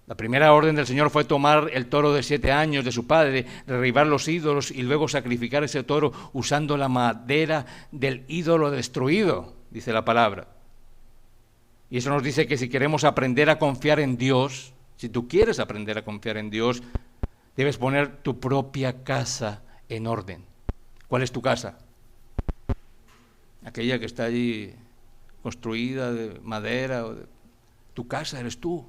La primera orden del Señor fue tomar el toro de 7 años de su padre, derribar los ídolos y luego sacrificar ese toro usando la madera del ídolo destruido, dice la palabra. Y eso nos dice que si queremos aprender a confiar en Dios, si tú quieres aprender a confiar en Dios, debes poner tu propia casa en orden. ¿Cuál es tu casa? Aquella que está allí construida de madera. Tu casa eres tú.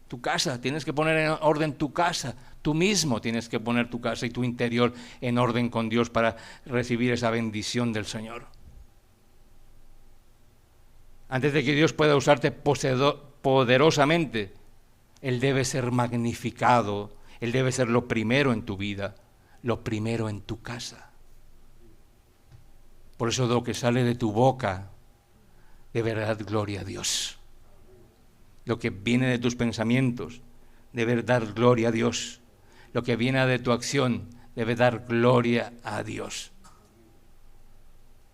Tu casa, tienes que poner en orden tu casa. Tú mismo tienes que poner tu casa y tu interior en orden con Dios para recibir esa bendición del Señor. Antes de que Dios pueda usarte poderosamente, Él debe ser magnificado, Él debe ser lo primero en tu vida, lo primero en tu casa. Por eso lo que sale de tu boca debe dar gloria a Dios. Lo que viene de tus pensamientos debe dar gloria a Dios. Lo que viene de tu acción debe dar gloria a Dios.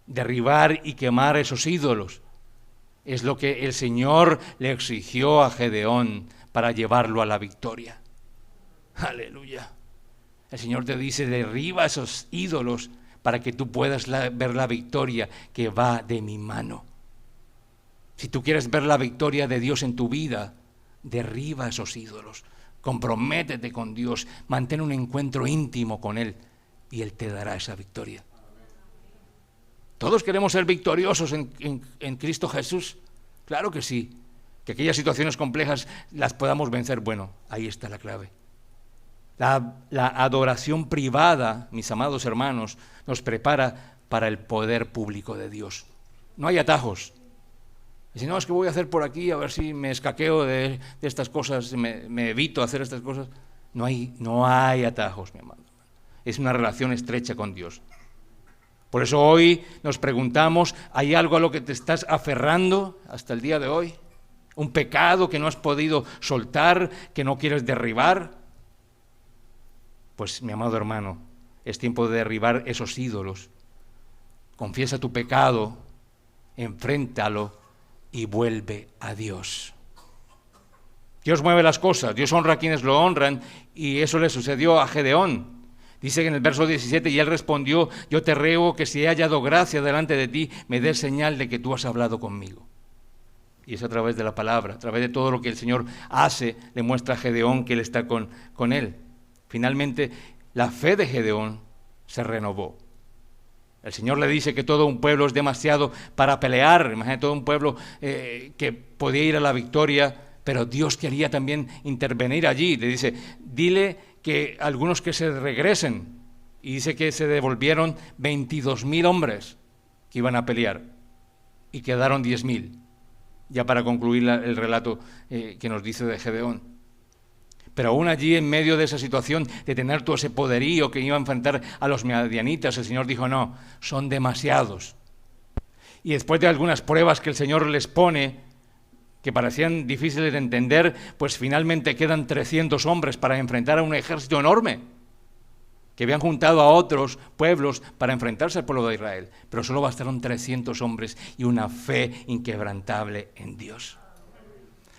Derribar y quemar esos ídolos es lo que el Señor le exigió a Gedeón para llevarlo a la victoria. Aleluya. El Señor te dice, derriba esos ídolos para que tú puedas ver la victoria que va de mi mano. Si tú quieres ver la victoria de Dios en tu vida, derriba esos ídolos. Comprométete con Dios, mantén un encuentro íntimo con Él y Él te dará esa victoria. ¿Todos queremos ser victoriosos en Cristo Jesús? Claro que sí. Que aquellas situaciones complejas las podamos vencer. Bueno, ahí está la clave. La adoración privada, mis amados hermanos, nos prepara para el poder público de Dios. No hay atajos. Si no, es que voy a hacer por aquí, a ver si me escaqueo de estas cosas, me evito hacer estas cosas. No hay atajos, mi amado. Es una relación estrecha con Dios. Por eso hoy nos preguntamos, ¿hay algo a lo que te estás aferrando hasta el día de hoy? ¿Un pecado que no has podido soltar, que no quieres derribar? Pues, mi amado hermano, es tiempo de derribar esos ídolos. Confiesa tu pecado, enfréntalo y vuelve a Dios. Dios mueve las cosas, Dios honra a quienes lo honran, y eso le sucedió a Gedeón. Dice en el verso 17, y él respondió, yo te ruego que si he hallado gracia delante de ti, me des señal de que tú has hablado conmigo. Y es a través de la palabra, a través de todo lo que el Señor hace, le muestra a Gedeón que Él está con él. Finalmente, la fe de Gedeón se renovó. El Señor le dice que todo un pueblo es demasiado para pelear. Imagínate todo un pueblo que podía ir a la victoria, pero Dios quería también intervenir allí. Le dice, dile que algunos que se regresen. Y dice que se devolvieron 22,000 hombres que iban a pelear y quedaron 10,000. Ya para concluir el relato que nos dice de Gedeón. Pero aún allí, en medio de esa situación de tener todo ese poderío que iba a enfrentar a los madianitas, el Señor dijo, no, son demasiados. Y después de algunas pruebas que el Señor les pone, que parecían difíciles de entender, pues finalmente quedan 300 hombres para enfrentar a un ejército enorme, que habían juntado a otros pueblos para enfrentarse al pueblo de Israel. Pero solo bastaron 300 hombres y una fe inquebrantable en Dios.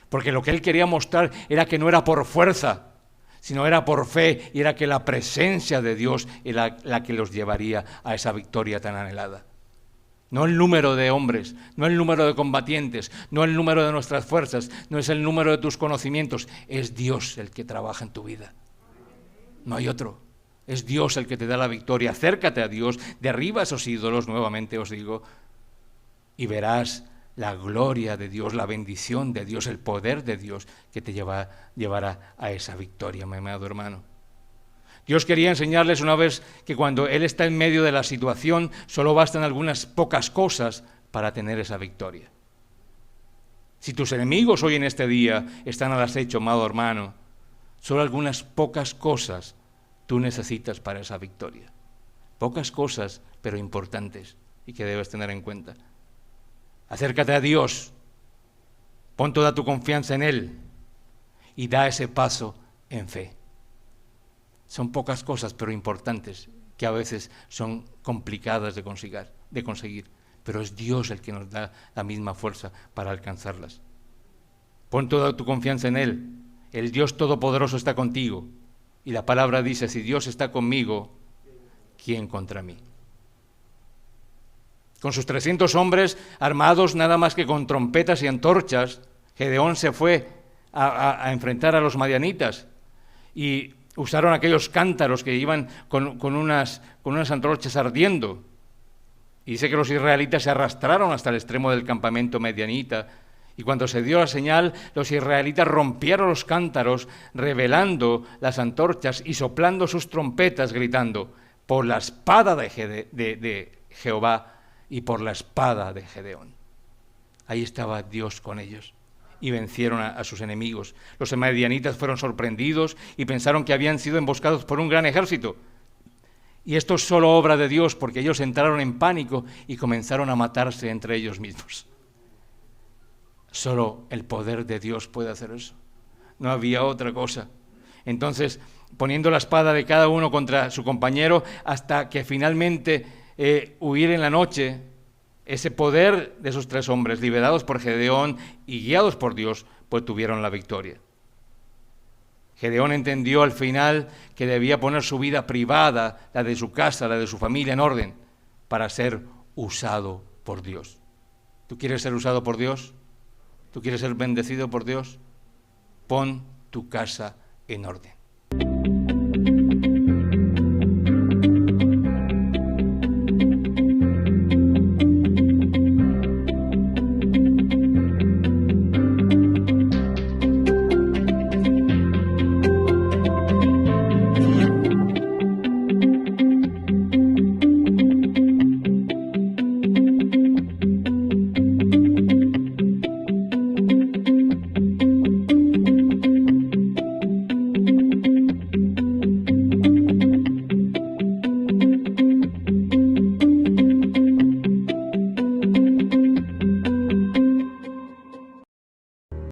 Porque lo que él quería mostrar era que no era por fuerza, sino era por fe, y era que la presencia de Dios era la que los llevaría a esa victoria tan anhelada. No el número de hombres, no el número de combatientes, no el número de nuestras fuerzas, no es el número de tus conocimientos, es Dios el que trabaja en tu vida. No hay otro, es Dios el que te da la victoria. Acércate a Dios, derriba esos ídolos, nuevamente os digo, y verás la gloria de Dios, la bendición de Dios, el poder de Dios que te llevará a esa victoria, mi amado hermano. Dios quería enseñarles una vez que cuando Él está en medio de la situación, solo bastan algunas pocas cosas para tener esa victoria. Si tus enemigos hoy en este día están al acecho, amado hermano, solo algunas pocas cosas tú necesitas para esa victoria. Pocas cosas, pero importantes y que debes tener en cuenta. Acércate a Dios, pon toda tu confianza en Él y da ese paso en fe. Son pocas cosas, pero importantes, que a veces son complicadas de conseguir, pero es Dios el que nos da la misma fuerza para alcanzarlas. Pon toda tu confianza en Él. El Dios Todopoderoso está contigo. Y la palabra dice, si Dios está conmigo, ¿quién contra mí? Con sus 300 hombres armados nada más que con trompetas y antorchas, Gedeón se fue a enfrentar a los madianitas y usaron aquellos cántaros que iban con unas antorchas ardiendo. Y dice que los israelitas se arrastraron hasta el extremo del campamento madianita. Y cuando se dio la señal, los israelitas rompieron los cántaros, revelando las antorchas y soplando sus trompetas, gritando, por la espada de Jehová y por la espada de Gedeón. Ahí estaba Dios con ellos. Y vencieron a sus enemigos. Los madianitas fueron sorprendidos y pensaron que habían sido emboscados por un gran ejército. Y esto es solo obra de Dios, porque ellos entraron en pánico y comenzaron a matarse entre ellos mismos. Solo el poder de Dios puede hacer eso. No había otra cosa. Entonces, poniendo la espada de cada uno contra su compañero, hasta que finalmente huir en la noche, ese poder de esos 3 hombres, liberados por Gedeón y guiados por Dios, pues tuvieron la victoria. Gedeón entendió al final que debía poner su vida privada, la de su casa, la de su familia, en orden, para ser usado por Dios. ¿Tú quieres ser usado por Dios? ¿Tú quieres ser bendecido por Dios? Pon tu casa en orden.